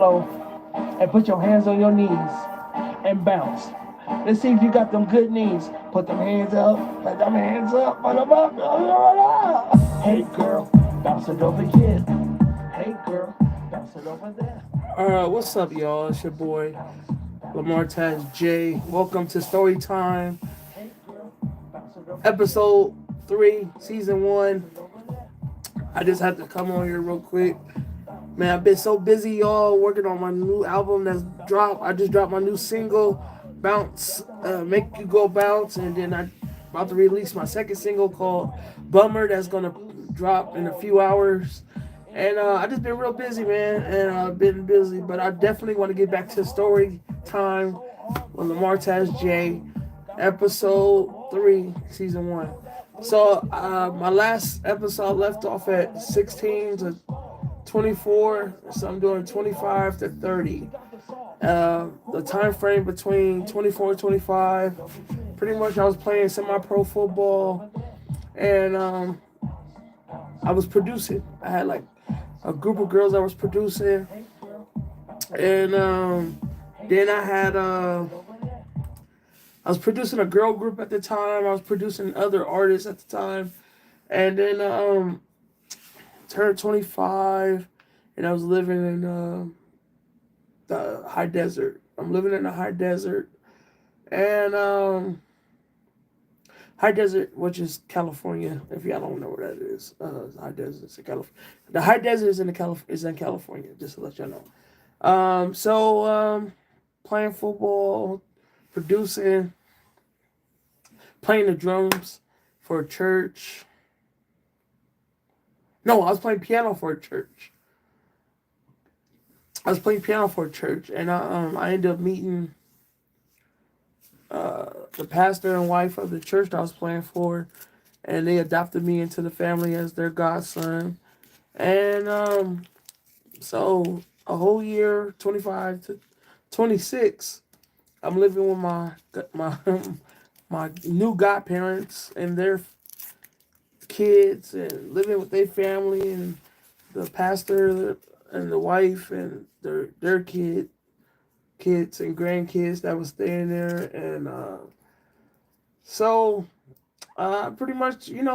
floor and put your hands on your knees and bounce. Let's see if you got them good knees. Put them hands up. Put them hands up. Put them up. Hey girl, bounce it over here. Hey girl, bounce it over there. What's up, y'all? It's your boy Lamar Tazz J. Welcome to Story Time, Hey girl, bounce it over here. episode 3, season 1. I just had to come on here real quick. Man, I've been so busy, y'all, working on my new album that's dropped. I just dropped my new single, Bounce, Make You Go Bounce, and then I'm about to release my second single called Bummer that's gonna drop in a few hours. And I just been real busy, man, and I've been busy, but I definitely want to get back to story time with Lamar Taz J, episode 3, season 1. So my last episode left off at 16 to 24, so I'm doing 25 to 30. The time frame between 24 and 25, pretty much I was playing semi-pro football, and I was producing. I had like a group of girls I was producing, and then I was producing a girl group at the time. I was producing other artists at the time, and then turned 25, and I was living in the high desert. I'm living in the high desert, and high desert, which is California. If y'all don't know where that is, high desert is in California. The high desert is in California. Just to let y'all know. Playing football, producing, playing the drums for a church. No, I was playing piano for a church. I was playing piano for a church, and I ended up meeting the pastor and wife of the church that I was playing for, and they adopted me into the family as their godson. And so a whole year, 25 to 26, I'm living with my my new godparents and their kids, and living with their family, and the pastor and the wife and their kids and grandkids that was staying there. And so pretty much, I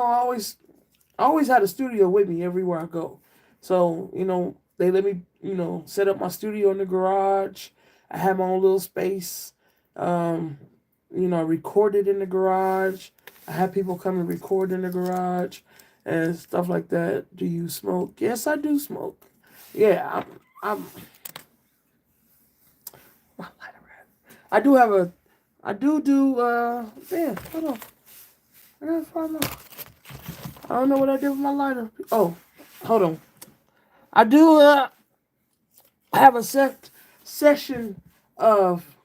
always had a studio with me everywhere I go. So they let me set up my studio in the garage. I had my own little space. I recorded in the garage. I had people come and record in the garage and stuff like that. Do you smoke? Yes, I do smoke. Yeah, I'm my lighter at? I do have a, I do, man, hold on. I gotta find my, I don't know what I did with my lighter. Oh, hold on. I do, have a session of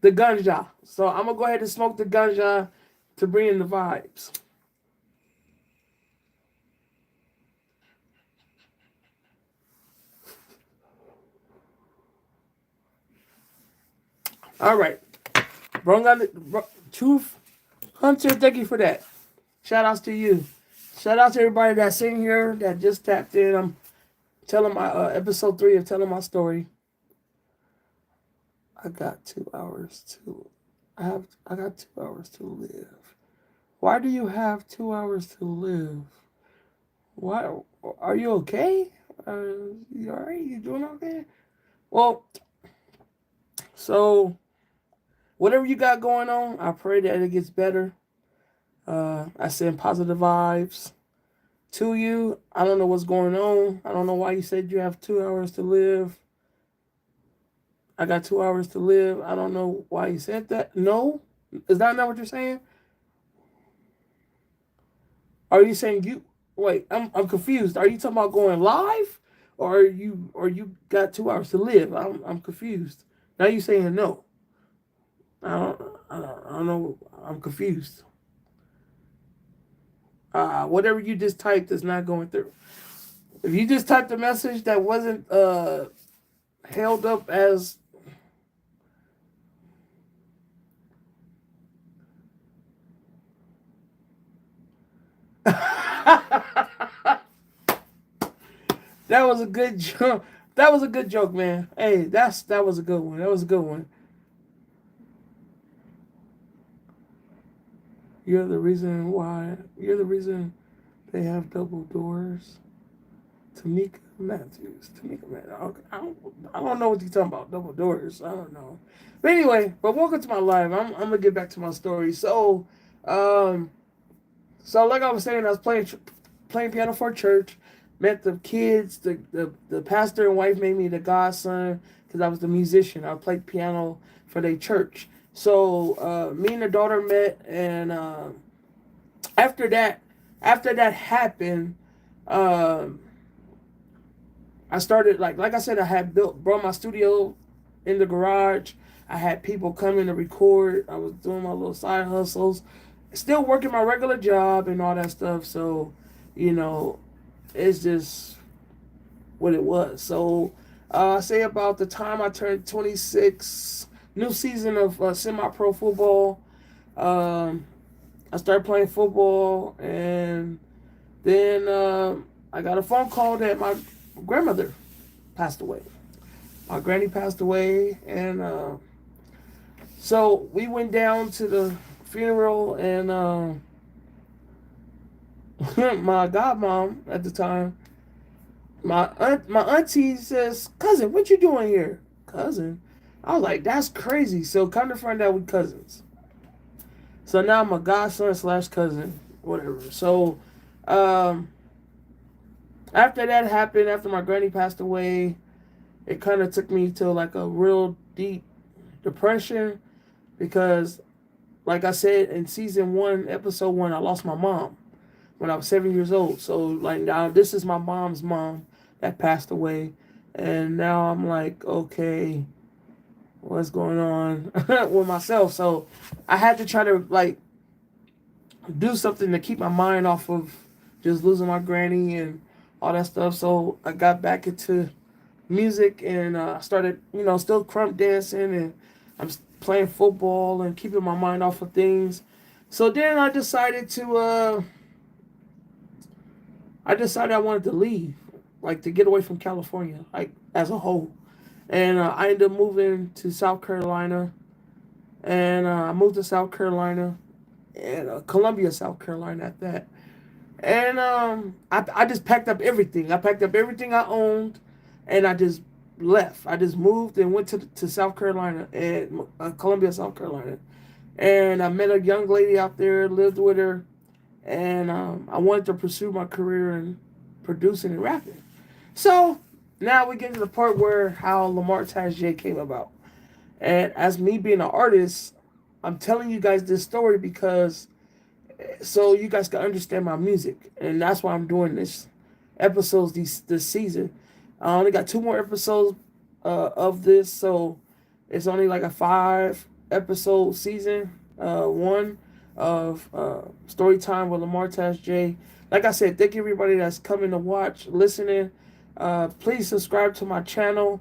the ganja. So I'm gonna go ahead and smoke the ganja to bring in the vibes. All right. Truth Hunter, thank you for that. Shout outs to you. Shout out to everybody that's in here that just tapped in. I'm telling my episode 3 of telling my story. I got 2 hours to. I got 2 hours to live. Why do you have 2 hours to live? Why are you okay? You alright? You doing okay? Well, so whatever you got going on, I pray that it gets better. I send positive vibes to you. I don't know what's going on. I don't know why you said you have 2 hours to live. I got 2 hours to live. I don't know why you said that. No? Is that not what you're saying? Are you saying you wait, I'm confused. Are you talking about going live? Or you got 2 hours to live? I'm confused. Now you saying no. I don't know. I'm confused. Whatever you just typed is not going through. If you just typed a message that wasn't held up as that was a good jump. That was a good joke, man. Hey, that was a good one. That was a good one. You're the reason why. You're the reason they have double doors. Tamika Matthews. Tamika Matthews. I don't know what you're talking about. Double doors. I don't know. But anyway, but welcome to my live. I'm gonna get back to my story. Um, so like I was saying, I was playing piano for church. Met the kids. The pastor and wife made me the godson because I was the musician. I played piano for their church. So me and the daughter met, and after that, after that happened, um, I started like I said, I had brought my studio in the garage. I had people coming to record. I was doing my little side hustles, still working my regular job and all that stuff. So, you know, it's just what it was. So, I say about the time I turned 26, new season of semi-pro football. Um, I started playing football, and then I got a phone call that my grandmother passed away. My granny passed away, and so we went down to the funeral, and my godmom at the time, my auntie says, "Cousin, what you doing here?" Cousin, I was like, "That's crazy." So come to find out we cousins. So now I'm a godson slash cousin, whatever. So um, after that happened, after my granny passed away, it kind of took me to like a real deep depression because, like I said in season 1, episode 1, I lost my mom when I was 7 years old. So like now this is my mom's mom that passed away, and now I'm like, okay, what's going on with myself? So I had to try to like do something to keep my mind off of just losing my granny and all that stuff. So I got back into music, and started, still crump dancing, and I'm playing football and keeping my mind off of things. So then I decided I wanted to leave, like to get away from California, like as a whole. And I ended up moving to South Carolina, and I moved to South Carolina, and Columbia, South Carolina at that. And I just packed up everything. I packed up everything I owned, and I just left. I just moved and went to South Carolina, and Columbia, South Carolina. And I met a young lady out there, lived with her, and I wanted to pursue my career in producing and rapping. So now we get to the part where how Lamar Tazz came about. And as me being an artist, I'm telling you guys this story because so you guys can understand my music, and that's why I'm doing episodes this season. I only got 2 more episodes of this, so it's only like a 5 episode season. One of story time with Lamar Tazz. Like I said, thank you everybody that's coming to watch, listening. Please subscribe to my channel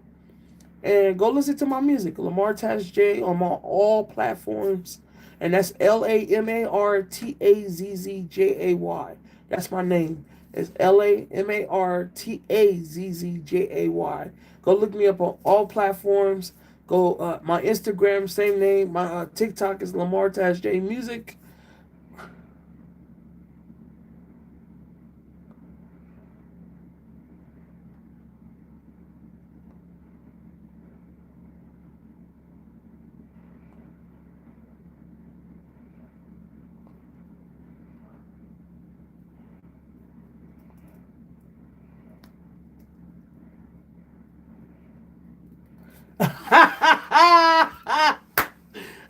and go listen to my music, Lamar Tazz, on all platforms. And that's LamarTazzjay. That's my name. It's LamarTazzjay. Go look me up on all platforms. Go my Instagram, same name. My TikTok is Lamar Tazz Music.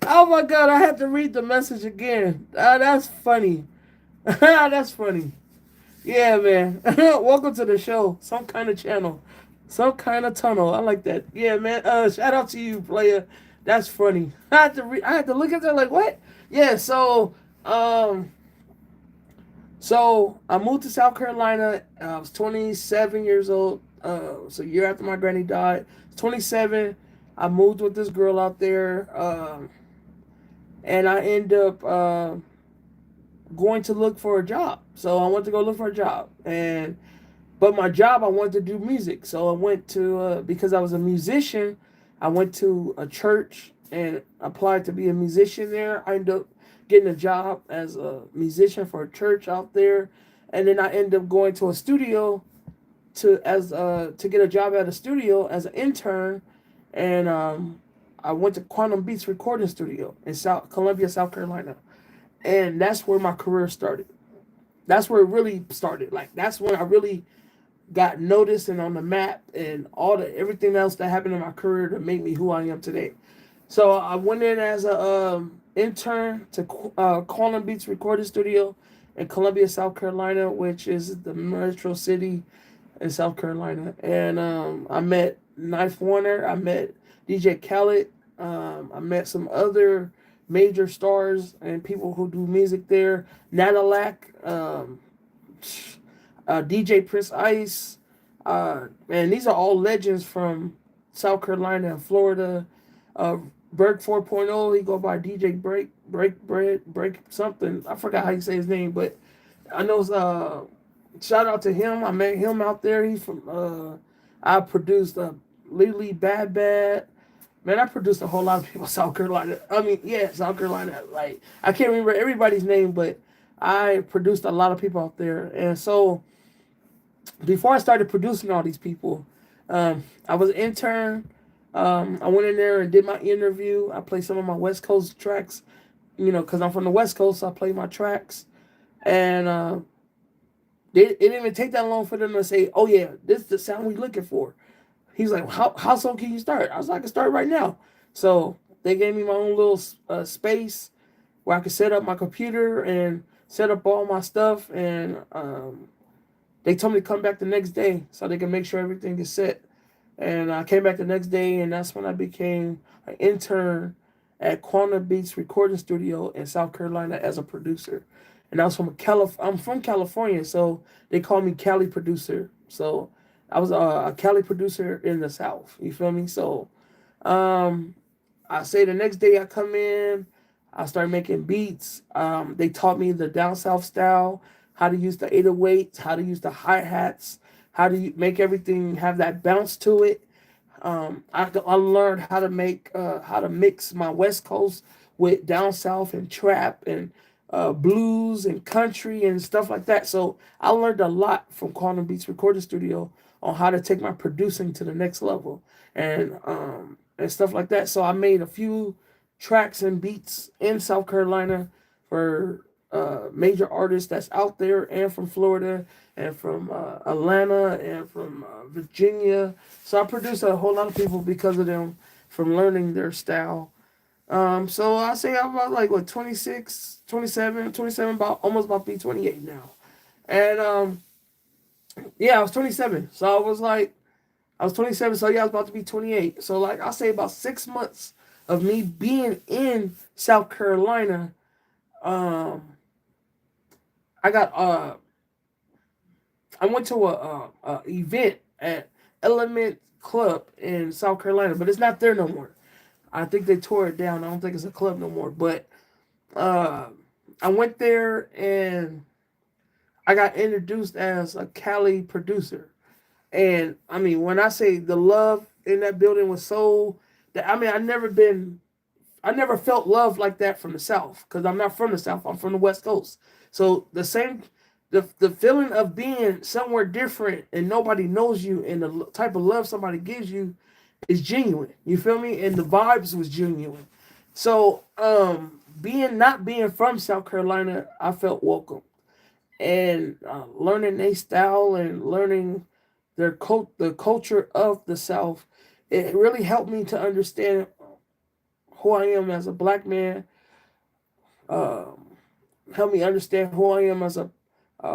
Oh my God, I have to read the message again. That's funny. That's funny. Yeah, man. Welcome to the show. Some kind of channel. Some kind of tunnel. I like that. Yeah, man. Shout out to you, player. That's funny. I had to look at that like what? Yeah, um so I moved to South Carolina. I was 27 years old. So a year after my granny died. 27. I moved with this girl out there. And I end up going to look for a job. So I went to go look for a job, and But my job, I wanted to do music. So I went to, because I was a musician, I went to a church and applied to be a musician there. I ended up getting a job as a musician for a church out there. And then I ended up going to a studio to get a job at a studio as an intern. And I went to Quantum Beats Recording Studio in Columbia, South Carolina. And that's where my career started. That's where it really started. Like, that's when I really got noticed and on the map, and everything else that happened in my career to make me who I am today. So I went in as a intern to Quantum Beats Recording Studio in Columbia, South Carolina, which is the metro city in South Carolina. And I met Knife Warner, I met DJ Khaled, I met some other major stars and people who do music there. Nadalak, DJ Prince Ice, and these are all legends from South Carolina and Florida. Berg 4.0, he go by DJ Break something. I forgot how you say his name, but I know. Shout out to him. I met him out there. He's from. I produced Lily Bad Bad. Man, I produced a whole lot of people in South Carolina. I mean, yeah, South Carolina. Like, I can't remember everybody's name, but I produced a lot of people out there. And so before I started producing all these people, I was an intern. I went in there and did my interview. I played some of my West Coast tracks, because I'm from the West Coast, so I played my tracks. And it didn't even take that long for them to say, "Oh yeah, this is the sound we're looking for." He's like, "How soon can you start?" I was like, "I can start right now." So they gave me my own little space where I could set up my computer and set up all my stuff, and they told me to come back the next day so they can make sure everything is set. And I came back the next day, and that's when I became an intern at Quantum Beats Recording Studio in South Carolina as a producer. And I was I'm from California, so they call me Cali producer. So I was a Cali producer in the South. You feel me? So I say the next day I come in, I start making beats. They taught me the down south style, how to use the 808s, how to use the hi-hats, how to make everything have that bounce to it. I learned how to mix my West Coast with down south and trap and blues and country and stuff like that. So I learned a lot from Quantum Beats Recording Studio on how to take my producing to the next level and stuff like that. So I made a few tracks and beats in South Carolina for major artists that's out there, and from Florida, and from Atlanta, and from Virginia. So I produced a whole lot of people because of them, from learning their style. So I say I'm about like, what, 26, 27, 27, about be 28 now. And yeah, I was 27. So I was 27, so yeah, I was about to be 28. So like, I'll say about 6 months of me being in South Carolina, I got I went to a event at Element Club in South Carolina, but it's not there no more. I think they tore it down. I don't think it's a club no more. But uh, I went there and I got introduced as a Cali producer. And I mean, when I say the love in that building was so that, I mean, I never felt love like that from the South, because I'm not from the South. I'm from the West Coast. So the feeling of being somewhere different and nobody knows you, and the type of love somebody gives you is genuine. You feel me? And the vibes was genuine. So not being from South Carolina, I felt welcome, and learning their style and learning the culture of the South. It really helped me to understand who I am as a black man. Helped me understand who I am as a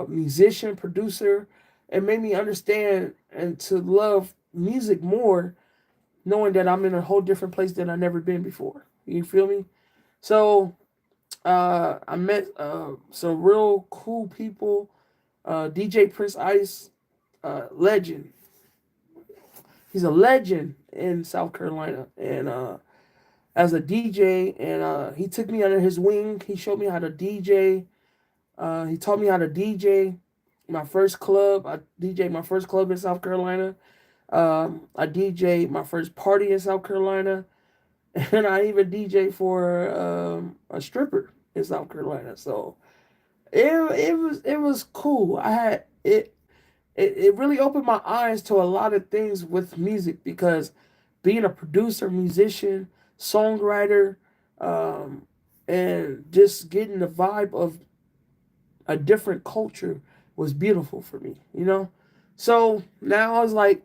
musician, producer, and made me understand and to love music more, knowing that I'm in a whole different place than I've never been before. You feel me? So I met some real cool people. DJ Prince Ice, legend. He's a legend in South Carolina, and as a DJ, and he took me under his wing. He showed me how to DJ. He taught me how to DJ, my first club. I DJed my first club in South Carolina. I DJed my first party in South Carolina, and I even DJ for a stripper in South Carolina. So it was cool. I had it really opened my eyes to a lot of things with music because being a producer, musician, songwriter, um, and just getting the vibe of a different culture was beautiful for me, you know? So now I was like,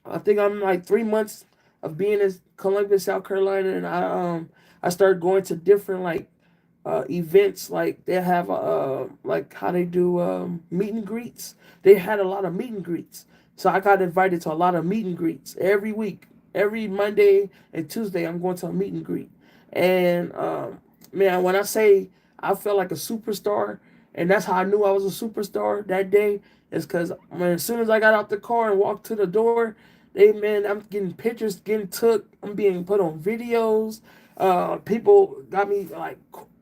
I think I'm like 3 months of being in Columbia, South Carolina, and I started going to different like events. Like they have like how they do meet and greets. They had a lot of meet and greets, so I got invited to a lot of meet and greets every week. Every Monday and Tuesday, I'm going to a meet and greet, and man, when I say I felt like a superstar, and that's how I knew I was a superstar that day, is because as soon as I got out the car and walked to the door, man, I'm getting pictures getting took. I'm being put on videos. People got me like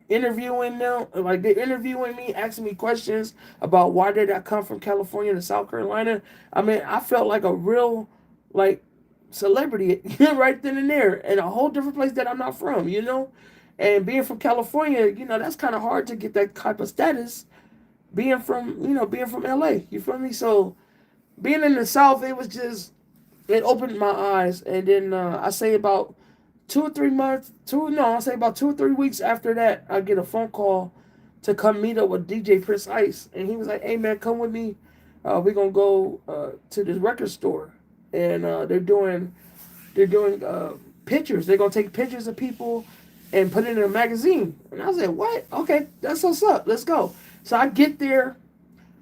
interviewing them, like they interviewing me, asking me questions about why did I come from California to South Carolina. I mean, I felt like a real like celebrity right then and there in a whole different place that I'm not from, you know. And being from California, you know, that's kind of hard to get that type of status. Being from LA, you feel me? So being in the South, it opened my eyes. And then I say about 2 or 3 months, I say about 2 or 3 weeks after that, I get a phone call to come meet up with DJ Prince Ice, and he was like, "Hey man, come with me. We're gonna go to this record store, and they're doing pictures. They're gonna take pictures of people and put it in a magazine." And I was like, "What? Okay, that's what's up. Let's go." So I get there,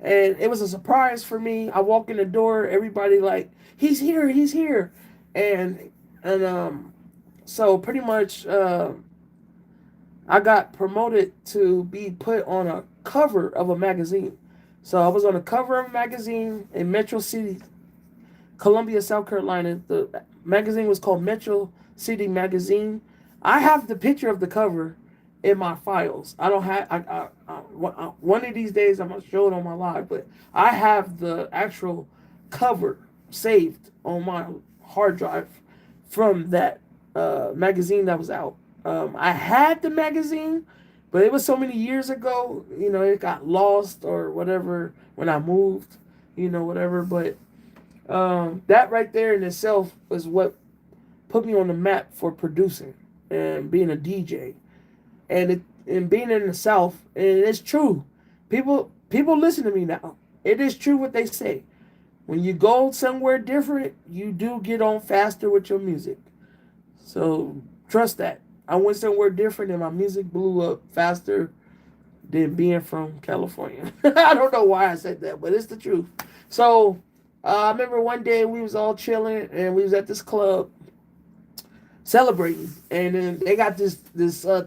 and it was a surprise for me. I walk in the door, everybody like, "He's here, he's here," and so pretty much I got promoted to be put on a cover of a magazine. So I was on the cover of a magazine in Metro City, Columbia, South Carolina. The magazine was called Metro City Magazine. I have the picture of the cover in my files. I don't have. One of these days I'm gonna show it on my live, but I have the actual cover saved on my hard drive from that magazine that was out. I had the magazine, but it was so many years ago. You know, it got lost or whatever when I moved. You know, whatever. But that right there in itself was what put me on the map for producing and being a DJ, and being in the South. And it's true. People listen to me now. It is true what they say. When you go somewhere different, you do get on faster with your music. So trust that. I went somewhere different and my music blew up faster than being from California. I don't know why I said that, but it's the truth. So I remember one day we was all chilling and we was at this club celebrating, and then they got this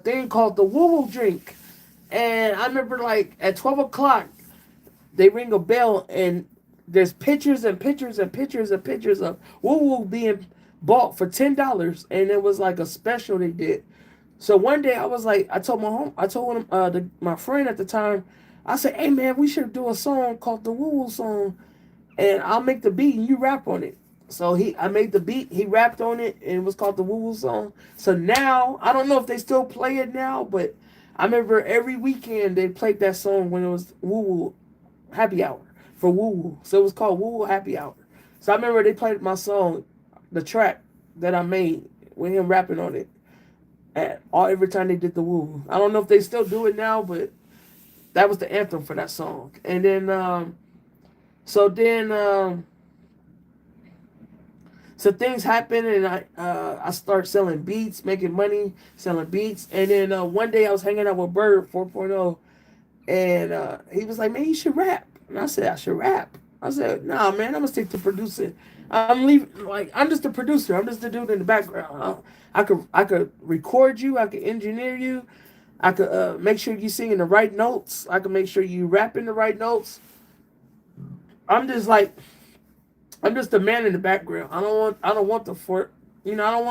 thing called the woo woo drink. And I remember like at 12 o'clock they ring a bell and there's pictures and pictures and pictures and pictures of woo woo being bought for $10, and it was like a special they did. So one day I was like, I told him, my friend at the time, I said, "Hey man, we should do a song called the Woo Woo Song, and I'll make the beat and you rap on it." So I made the beat, he rapped on it, and it was called the Woo Woo Song. So now I don't know if they still play it now, but I remember every weekend they played that song when it was Woo Woo Happy Hour for Woo Woo. So it was called Woo Woo Happy Hour. So I remember they played my song, the track that I made with him rapping on it, every time they did the woo. I don't know if they still do it now, but that was the anthem for that song. And then so things happen, and I start selling beats, making money selling beats. And then one day I was hanging out with Bird 4.0, and he was like, "Man, you should rap." And I said, "I should rap." I said, "Nah, man, I'm gonna stick to producing. I'm just a producer. I'm just a dude in the background. I could record you. I could engineer you. I could make sure you singing the right notes. I could make sure you rapping the right notes. I'm just the man in the background. I don't want the fort. You know, I don't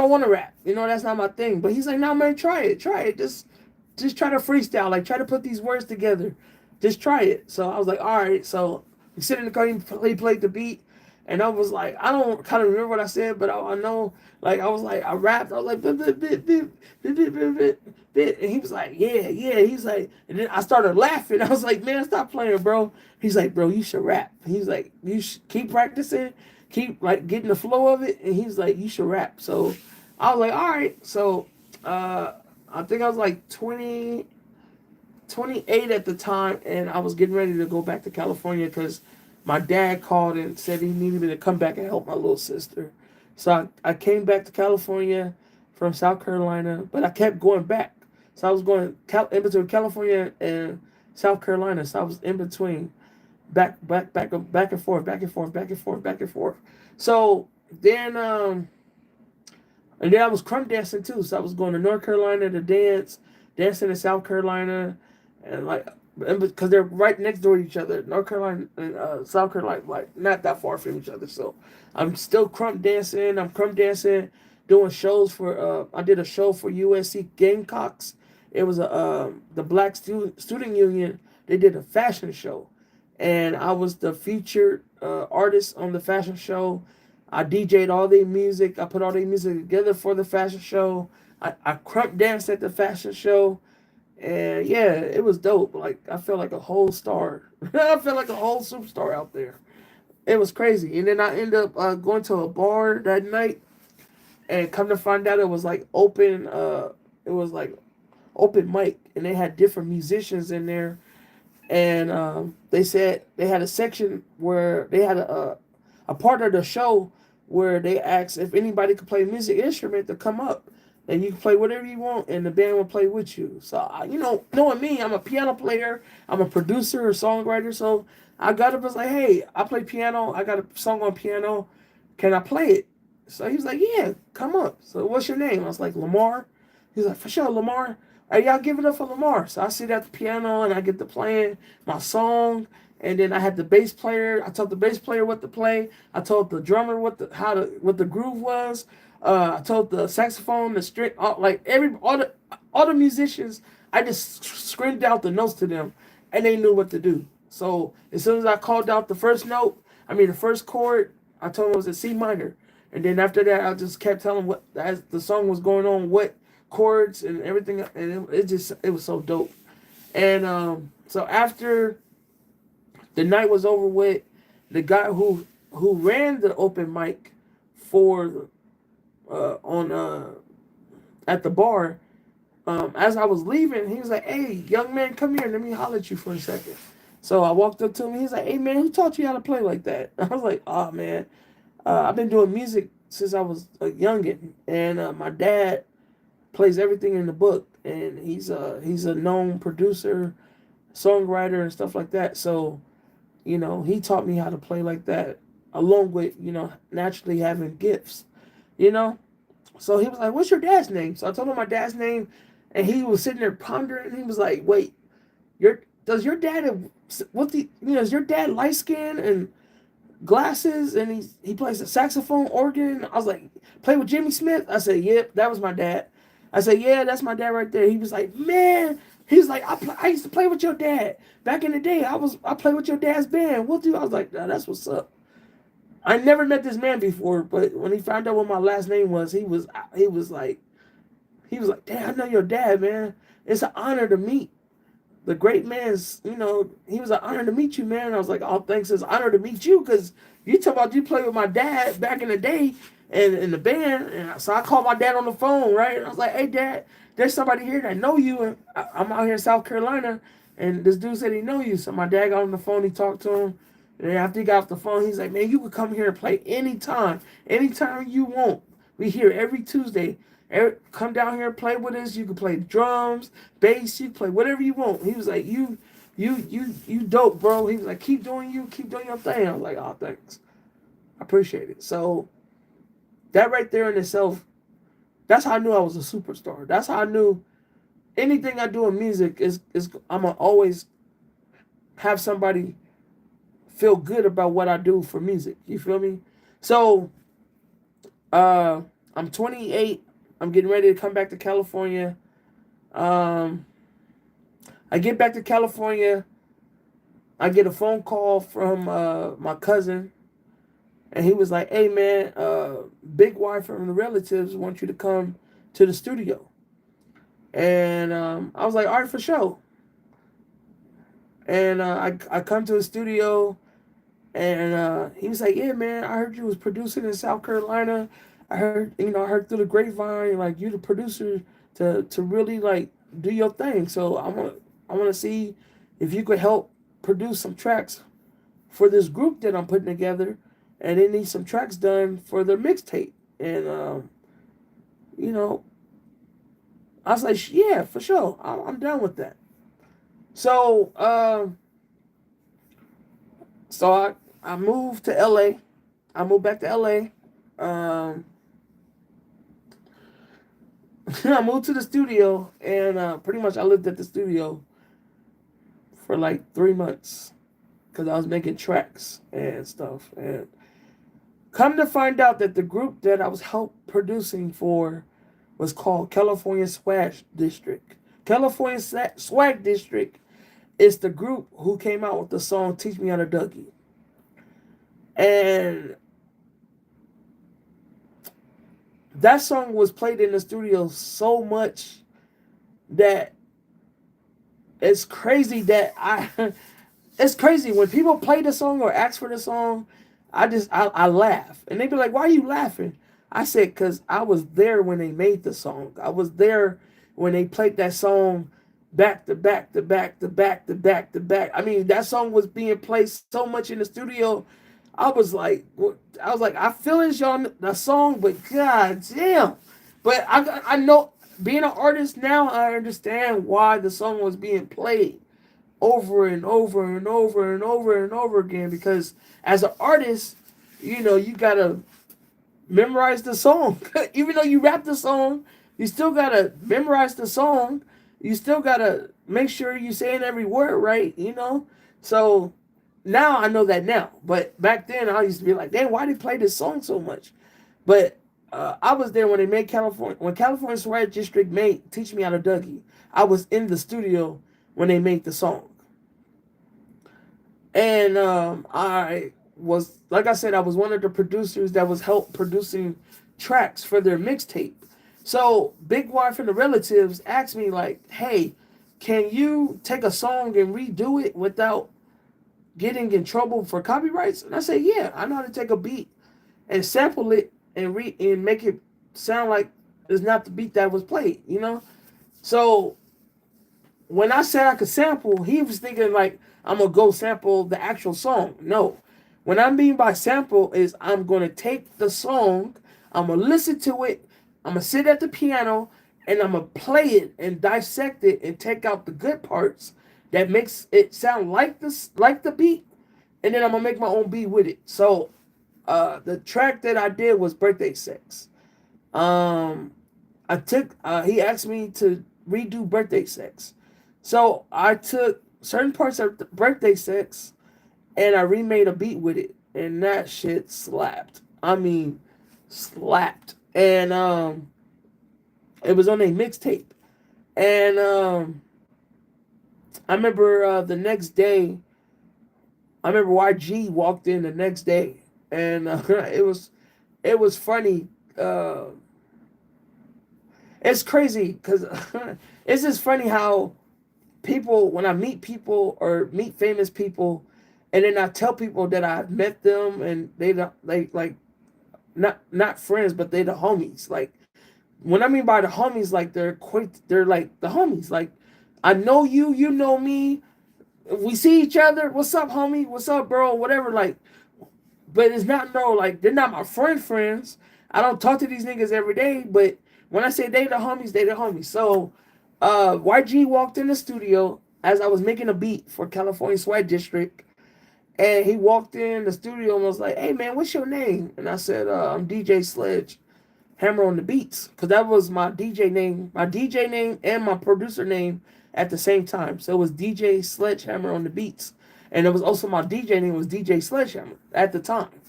want to rap. You know, that's not my thing." But he's like, "No, man, try it. Just try to freestyle. Like, try to put these words together." just try it. So I was like, all right. So we sit in the car, he played the beat, and I was like, I don't kind of remember what I said, but I know, like, I was like, I rapped, I was like, bit, bit, bit, bit, bit, bit, bit, bit, bit, and he was like, yeah, yeah. He's like, and then I started laughing. I was like, man, stop playing, bro. He's like, bro, you should rap. He's like, you should keep practicing, keep like getting the flow of it, and he's like, you should rap. So I was like, all right. So I think I was like 28 at the time, and I was getting ready to go back to California because my dad called and said he needed me to come back and help my little sister. So I came back to California from South Carolina, but I kept going back. So I was going in between California and South Carolina. So I was in between, back and forth, back and forth, back and forth, back and forth. So then, and then I was crump dancing too. So I was going to North Carolina to dance, dancing in South Carolina, and like, and because they're right next door to each other, North Carolina and South Carolina, like not that far from each other. So I'm still crump dancing. I'm crump dancing, doing shows for. I did a show for USC Gamecocks. It was the Black Student Union. They did a fashion show, and I was the featured artist on the fashion show. I DJ'd all their music. I put all their music together for the fashion show. I crump danced at the fashion show. And yeah, it was dope. Like I felt like a whole star. I felt like a whole superstar out there. It was crazy. And then I ended up going to a bar that night, and come to find out it was like open. It was like open mic, and they had different musicians in there. And they said they had a section where they had a part of the show where they asked if anybody could play a music instrument to come up. And you can play whatever you want, and the band will play with you. So, knowing me, I'm a piano player, I'm a producer, a songwriter. So I got up and was like, hey, I play piano. I got a song on piano. Can I play it? So he was like, yeah, come up. So what's your name? I was like, Lamar. He's like, for sure, Lamar. Hey, y'all give it up for Lamar. So I sit at the piano, and I get to playing my song. And then I had the bass player. I told the bass player what to play. I told the drummer what the groove was. I told the saxophone, the string, all the musicians. I just screamed out the notes to them, and they knew what to do. So as soon as I called out the first chord, I told them it was a C minor, and then after that, I just kept telling what as the song was going on, what chords and everything, and it was so dope. And so after the night was over with, the guy who ran the open mic for at the bar, as I was leaving, he was like, hey, young man, come here, let me holler at you for a second. So I walked up to him. He's like, hey man, who taught you how to play like that? I was like, oh man, I've been doing music since I was a youngin, and my dad plays everything in the book, and he's a known producer, songwriter, and stuff like that. So he taught me how to play like that, along with naturally having gifts. you know. So he was like, what's your dad's name? So I told him my dad's name, and he was sitting there pondering, and he was like, wait, does your dad have, is your dad light skinned and glasses, and he plays the saxophone, organ? I was like, play with Jimmy Smith? I said, yep, that was my dad. I said, yeah, that's my dad right there. He was like, man, he's like, I used to play with your dad back in the day. I played with your dad's band. What do? I was like, nah, that's what's up. I never met this man before, but when he found out what my last name was, he was like, damn, I know your dad, man. It's an honor to meet the great man's, he was an honor to meet you, man. And I was like, oh, thanks. It's an honor to meet you, because you talk about you played with my dad back in the day and in the band. And so I called my dad on the phone, right? And I was like, hey, Dad, there's somebody here that know you. And I'm out here in South Carolina, and this dude said he know you. So my dad got on the phone, he talked to him. And after he got off the phone, he's like, man, you can come here and play anytime you want. We here every Tuesday. Come down here and play with us. You can play drums, bass, you can play whatever you want. He was like, you dope, bro. He was like, keep doing your thing. I was like, oh, thanks. I appreciate it. So that right there in itself, that's how I knew I was a superstar. That's how I knew anything I do in music is I'm gonna always have somebody feel good about what I do for music. You feel me? So I'm 28. I'm getting ready to come back to California. I get back to California. I get a phone call from my cousin, and he was like, "Hey man, Big Y from the relatives want you to come to the studio." And I was like, "All right, for sure." And I come to the studio, and he was like, "Yeah, man, I heard you was producing in South Carolina. I heard through the grapevine, like you the producer to really like do your thing. So I want to see if you could help produce some tracks for this group that I'm putting together, and they need some tracks done for their mixtape." And you know, I was like, "Yeah, for sure, I'm down with that." So so I moved to LA. I moved back to LA. Um, I moved to the studio, and pretty much I lived at the studio for like 3 months because I was making tracks and stuff. And come to find out that the group that I was help producing for was called California Swag District. California Swag District is the group who came out with the song "Teach Me How to Dougie," and that song was played in the studio so much that it's crazy that I it's crazy when people play the song or ask for the song. I laugh, and they be like, "Why are you laughing?" I said, "Cause I was there when they made the song. I was there when they played that song back to back to back to back to back to back. I mean, that song was being played so much in the studio. I was like, I feel y'all the song, but god damn." But I know being an artist now, I understand why the song was being played over and over and over and over and over again, because as an artist, you gotta memorize the song. Even though you rap the song, you still gotta memorize the song. You still gotta make sure you saying every word right. So now I know that now, but back then I used to be like, "Damn, why they play this song so much?" But I was there when they made California Swag District made "Teach Me How to Dougie." I was in the studio when they made the song. And I was, like I said, I was one of the producers that was help producing tracks for their mixtape. So Big Y from the relatives asked me like, "Hey, can you take a song and redo it without getting in trouble for copyrights?" And I said, "Yeah, I know how to take a beat and sample it and make it sound like it's not the beat that was played. So when I said I could sample, he was thinking like I'm gonna go sample the actual song. No, what I mean by sample is I'm gonna take the song, I'm gonna listen to it, I'm gonna sit at the piano, and I'm gonna play it and dissect it and take out the good parts that makes it sound like the beat, and then I'm gonna make my own beat with it. So the track that I did was "Birthday Sex." He asked me to redo "Birthday Sex." So I took certain parts of "Birthday Sex" and I remade a beat with it, and that shit slapped. I mean, slapped. And it was on a mixtape. And I remember the next day. I remember YG walked in the next day, and it was funny. It's crazy because it's just funny how people, when I meet people or meet famous people, and then I tell people that I met them and they like not friends, but they the homies. Like when I mean by the homies, like they're like the homies. Like I know you, you know me. If we see each other, what's up, homie? What's up, bro? Whatever. Like, but it's not no like they're not my friends. I don't talk to these niggas every day, but when I say they the homies, they the homies. So YG walked in the studio as I was making a beat for California Swag District, and he walked in the studio and was like, "Hey man, what's your name?" And I said, "I'm DJ Sledge, Hammer on the Beats," because that was my DJ name and my producer name at the same time. So it was DJ Sledgehammer on the Beats, and it was also my DJ name was DJ Sledgehammer at the time.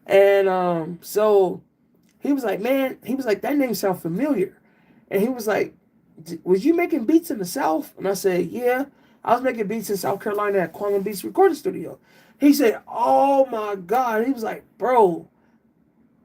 And so he was like, "Man," he was like, "that name sounds familiar," and he was like, "Was you making beats in the South?" And I said, "Yeah, I was making beats in South Carolina at Quantum Beats Recording Studio. He said, oh my God. He was like, bro.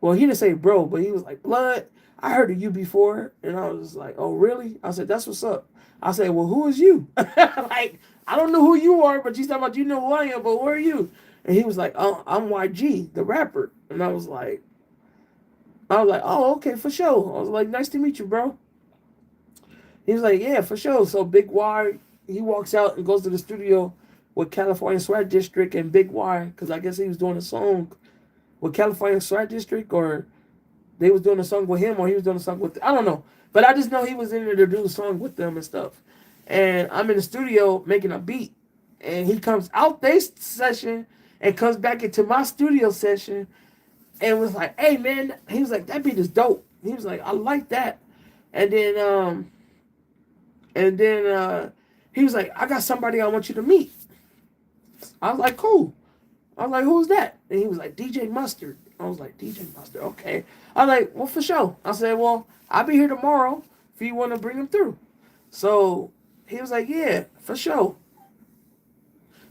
Well, he didn't say bro, but he was like, Blood, I heard of you before. And I was like, oh, really? I said, that's what's up. I said, well, who is you? Like, I don't know who you are, but you talking about you know who I am, but where are you? And he was like, oh, I'm YG, the rapper. And I was like, oh, okay, for sure. I was like, nice to meet you, bro. He was like, yeah, for sure. So Big Y, he walks out and goes to the studio with California Swag District and Big Y, because I guess he was doing a song with California Swag District, or they was doing a song with him, or he was doing a song with, I don't know. But I just know he was in there to do a song with them and stuff. And I'm in the studio making a beat. And he comes out their session and comes back into my studio session and was like, hey, man. He was like, that beat is dope. He was like, I like that. And then he was like, I got somebody I want you to meet. I was like, cool. I was like, who's that? And he was like, DJ Mustard. I was like, DJ Mustard, okay. I was like, well, for sure. I said, well, I'll be here tomorrow if you want to bring him through. So he was like, yeah, for sure.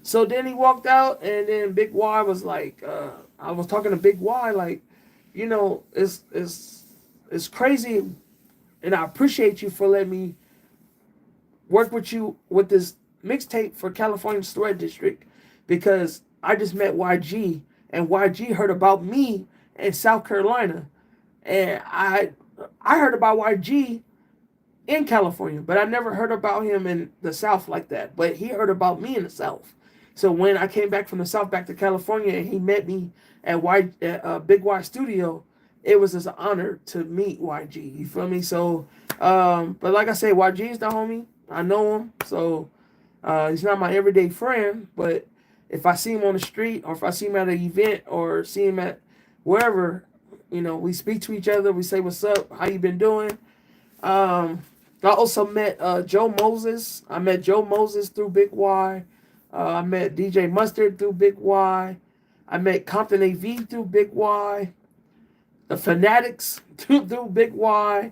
So then he walked out, and then Big Y was like, I was talking to Big Y, like, you know, it's crazy, and I appreciate you for letting me work with you with this mixtape for California Swag District, because I just met YG, and YG heard about me in South Carolina, and I heard about YG in California, but I never heard about him in the South like that. But he heard about me in the South. So when I came back from the South back to California and he met me at Big Y Studio, it was just an honor to meet YG. You feel me? So, but like I said, YG is the homie. I know him. So he's not my everyday friend, but if I see him on the street, or if I see him at an event, or see him at wherever, you know, we speak to each other. We say, what's up? How you been doing? I also met Joe Moses. I met Joe Moses through Big Y. I met DJ Mustard through Big Y. I met Compton AV through Big Y. The Fanatics through Big Y.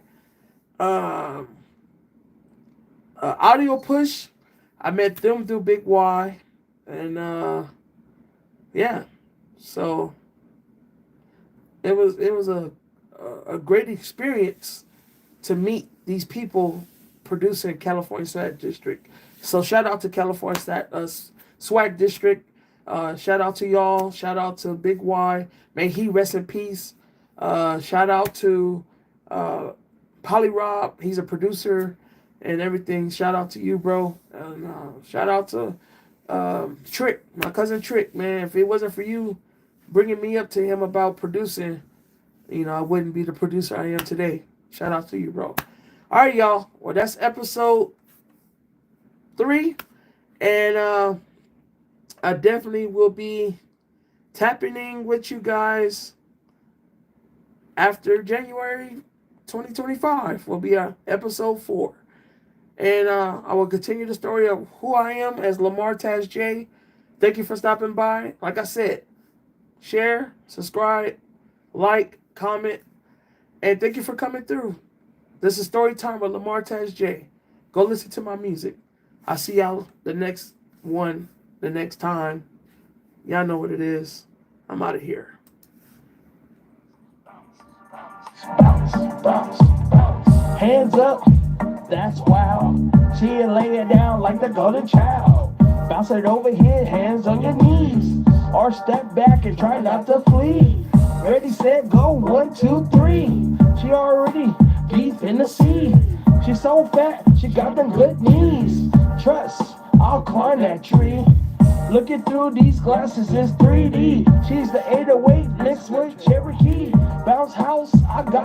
Audio Push, I met them through Big Y. And yeah, so it was a great experience to meet these people producing California Swag District. So shout out to California Swag District. Shout out to y'all. Shout out to Big Y. May he rest in peace. Shout out to Polly Rob. He's a producer and everything. Shout out to you, bro. And shout out to Trick, my cousin Trick, man. If it wasn't for you bringing me up to him about producing, you know, I wouldn't be the producer I am today. Shout out to you, bro. All right, y'all. Well, that's episode 3. And I definitely will be tapping in with you guys after January 2025. Will be episode 4. And I will continue the story of who I am as Lamar Tazz J. Thank you for stopping by. Like I said, share, subscribe, like, comment, and thank you for coming through. This is Story Time with Lamar Tazz J. Go listen to my music. I'll see y'all the next time. Y'all know what it is. I'm out of here. Bounce, bounce, bounce. Hands up, that's wow. She lay it down like the golden child. Bounce it over here, hands on your knees. Or step back and try not to flee. Ready, set, go, 1, 2, 3. She already deep in the sea. She's so fat, she got them good knees. Trust, I'll climb that tree. Looking through these glasses is 3D. She's the 808 mixed with Cherokee. Bounce house, I got